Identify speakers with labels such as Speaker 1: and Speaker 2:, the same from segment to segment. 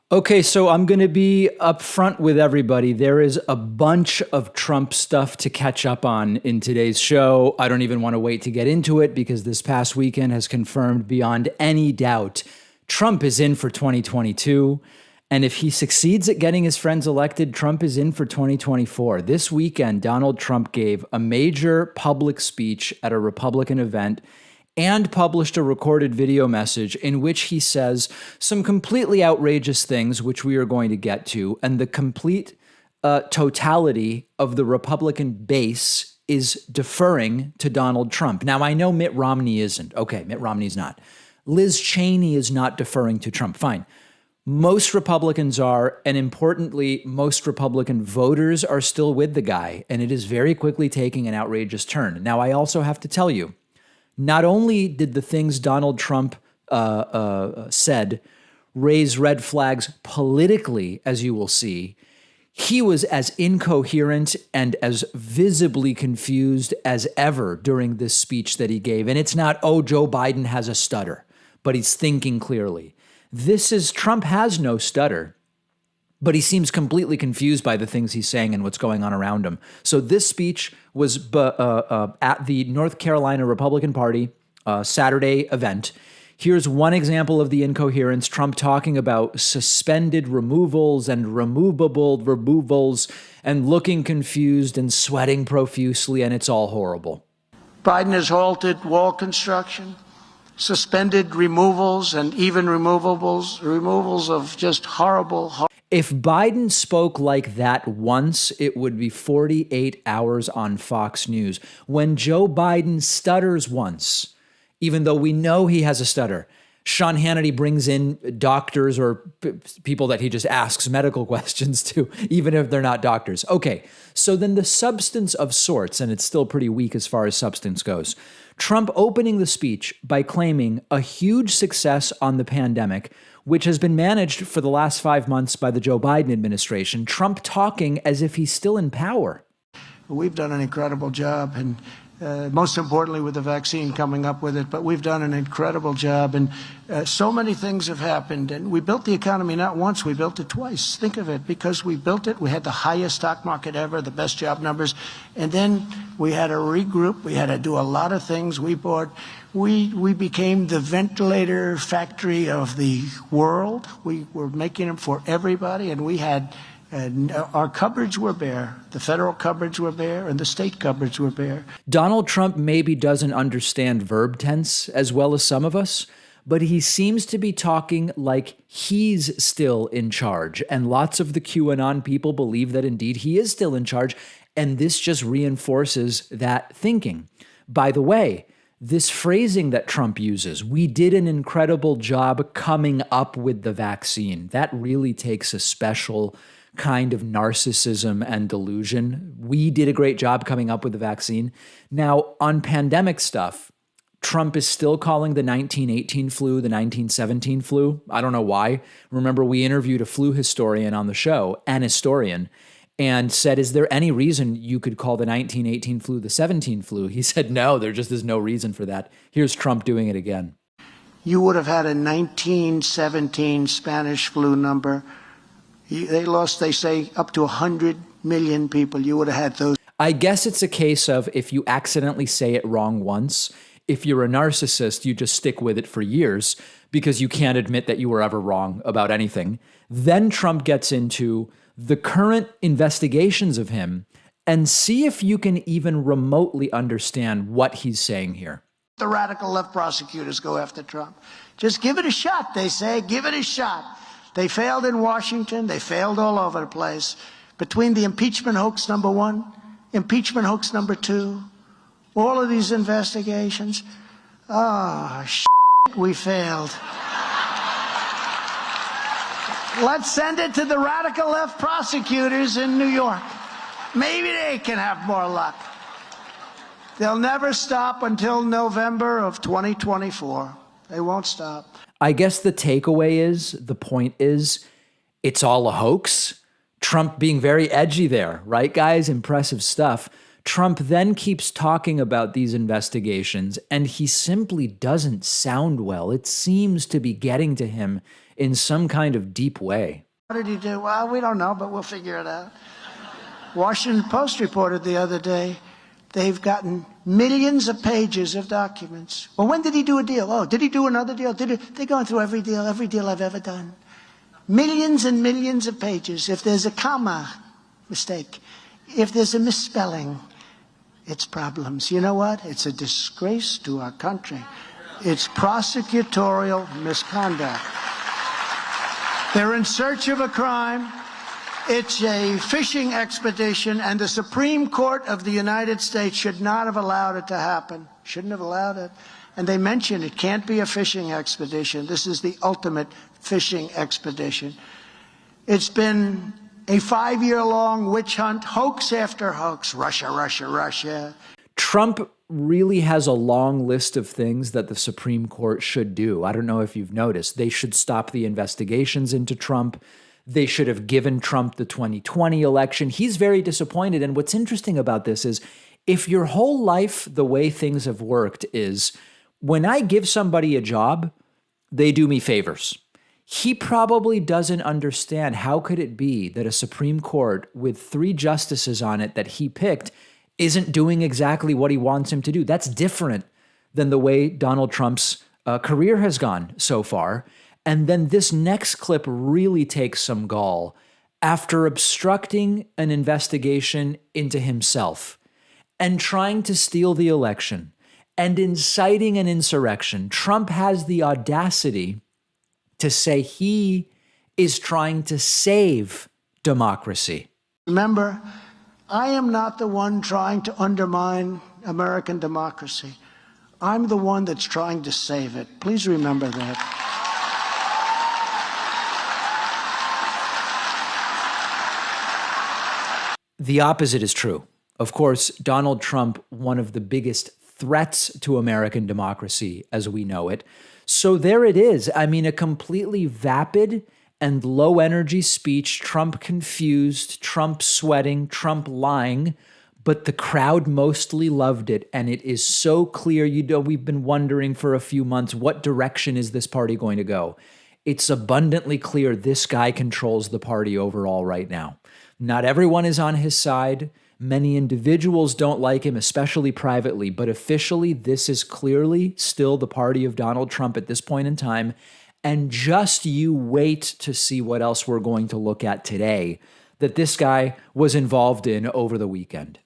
Speaker 1: Okay, so I'm going to be upfront with everybody. There is a bunch of Trump stuff to catch up on in today's show. I don't even want to wait to get into it because this past weekend has confirmed beyond any doubt Trump is in for 2022. And if he succeeds at getting his friends elected, Trump is in for 2024. This weekend, Donald Trump gave a major public speech at a Republican event and published a recorded video message in which he says some completely outrageous things, which we are going to get to, and the complete totality of the Republican base is deferring to Donald Trump. Now, I know Mitt Romney isn't. Okay, Mitt Romney's not. Liz Cheney is not deferring to Trump. Fine. Most Republicans are, and importantly, most Republican voters are still with the guy, and it is very quickly taking an outrageous turn. Now, I also have to tell you, not only did the things Donald Trump said raise red flags politically, as you will see, he was as incoherent and as visibly confused as ever during this speech that he gave. And it's not, oh, Joe Biden has a stutter, but he's thinking clearly. Trump has no stutter, but he seems completely confused by the things he's saying and what's going on around him. So this speech was at the North Carolina Republican Party Saturday event. Here's one example of the incoherence. Trump talking about suspended removals and removable removals and looking confused and sweating profusely, and it's all horrible.
Speaker 2: Biden has halted wall construction, suspended removals and even removals of just horrible.
Speaker 1: If Biden spoke like that once, it would be 48 hours on Fox News. When Joe Biden stutters once, even though we know he has a stutter, Sean Hannity brings in doctors or people that he just asks medical questions to, even if they're not doctors. Okay, so then the substance of sorts, and it's still pretty weak as far as substance goes. Trump opening the speech by claiming a huge success on the pandemic, which has been managed for the last 5 months by the Joe Biden administration. Trump talking as if he's still in power.
Speaker 2: We've done an incredible job, and most importantly with the vaccine coming up with it, but we've done an incredible job, and so many things have happened, and we built the economy not once, we built it twice. Think of it, because we built it, we had the highest stock market ever, the best job numbers, and then we had to regroup, we had to do a lot of things. We became the ventilator factory of the world. We were making them for everybody, and we had our cupboards were bare. The federal cupboards were bare, and the state cupboards were bare.
Speaker 1: Donald Trump maybe doesn't understand verb tense as well as some of us, but he seems to be talking like he's still in charge. And lots of the QAnon people believe that indeed he is still in charge. And this just reinforces that thinking. By the way, this phrasing that Trump uses, we did an incredible job coming up with the vaccine. That really takes a special kind of narcissism and delusion. We did a great job coming up with the vaccine. Now, on pandemic stuff, Trump is still calling the 1918 flu the 1917 flu. I don't know why. Remember, we interviewed a flu historian on the show, an historian, and said, is there any reason you could call the 1918 flu the 17 flu? He said, no, there just is no reason for that. Here's Trump doing it again.
Speaker 2: You would have had a 1917 Spanish flu number. They lost, they say, up to 100 million people. You would have had those.
Speaker 1: I guess it's a case of if you accidentally say it wrong once, if you're a narcissist, you just stick with it for years because you can't admit that you were ever wrong about anything. Then Trump gets into the current investigations of him and see if you can even remotely understand what he's saying here.
Speaker 2: The radical left prosecutors go after Trump. Just give it a shot, they say. Give it a shot. They failed in Washington. They failed all over the place. Between the impeachment hoax number 1, impeachment hoax number 2, all of these investigations, we failed. Let's send it to the radical left prosecutors in New York. Maybe they can have more luck. They'll never stop until November of 2024. They won't stop.
Speaker 1: I guess the point is, it's all a hoax. Trump being very edgy there, right, guys? Impressive stuff. Trump then keeps talking about these investigations, and he simply doesn't sound well. It seems to be getting to him in some kind of deep way.
Speaker 2: What did he do? Well, we don't know, but we'll figure it out. Washington Post reported the other day they've gotten millions of pages of documents. Well, when did he do a deal? Oh, did he do another deal? They're going through every deal I've ever done. Millions and millions of pages. If there's a comma mistake, if there's a misspelling, it's problems. You know what? It's a disgrace to our country. It's prosecutorial misconduct. They're in search of a crime. It's a fishing expedition, and the Supreme Court of the United States should not have allowed it to happen. Shouldn't have allowed it. And they mention it can't be a fishing expedition. This is the ultimate fishing expedition. It's been a 5-year-long witch hunt, hoax after hoax. Russia, Russia, Russia.
Speaker 1: Trump really has a long list of things that the Supreme Court should do. I don't know if you've noticed. They should stop the investigations into Trump. They should have given Trump the 2020 election. He's very disappointed. And what's interesting about this is if your whole life, the way things have worked is when I give somebody a job, they do me favors. He probably doesn't understand how could it be that a Supreme Court with 3 justices on it that he picked isn't doing exactly what he wants him to do. That's different than the way Donald Trump's career has gone so far. And then this next clip really takes some gall. After obstructing an investigation into himself and trying to steal the election and inciting an insurrection, Trump has the audacity to say he is trying to save democracy.
Speaker 2: Remember, I am not the one trying to undermine American democracy. I'm the one that's trying to save it. Please remember that.
Speaker 1: The opposite is true. Of course, Donald Trump, one of the biggest threats to American democracy as we know it. So there it is. I mean, a completely vapid and low energy speech, Trump confused, Trump sweating, Trump lying, but the crowd mostly loved it. And it is so clear, we've been wondering for a few months, what direction is this party going to go? It's abundantly clear this guy controls the party overall right now. Not everyone is on his side. Many individuals don't like him, especially privately, but officially, this is clearly still the party of Donald Trump at this point in time. And just you wait to see what else we're going to look at today that this guy was involved in over the weekend.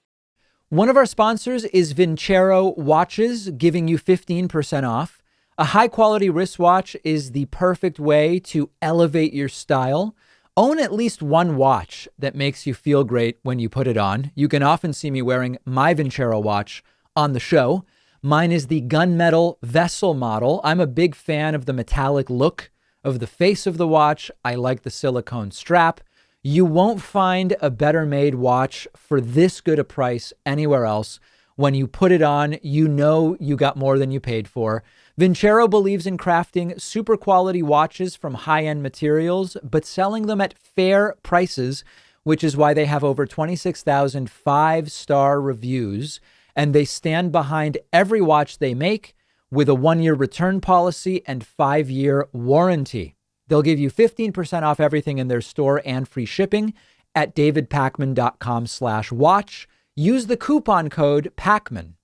Speaker 1: One of our sponsors is Vincero Watches, giving you 15% off. A high-quality wristwatch is the perfect way to elevate your style. Own at least one watch that makes you feel great when you put it on. You can often see me wearing my Vincero watch on the show. Mine is the gunmetal vessel model. I'm a big fan of the metallic look of the face of the watch. I like the silicone strap. You won't find a better made watch for this good a price anywhere else. When you put it on, you know you got more than you paid for. Vincero believes in crafting super quality watches from high-end materials, but selling them at fair prices, which is why they have over 26,000 5-star reviews. And they stand behind every watch they make with a 1-year return policy and 5-year warranty. They'll give you 15% off everything in their store and free shipping at davidpakman.com/watch. Use the coupon code PAKMAN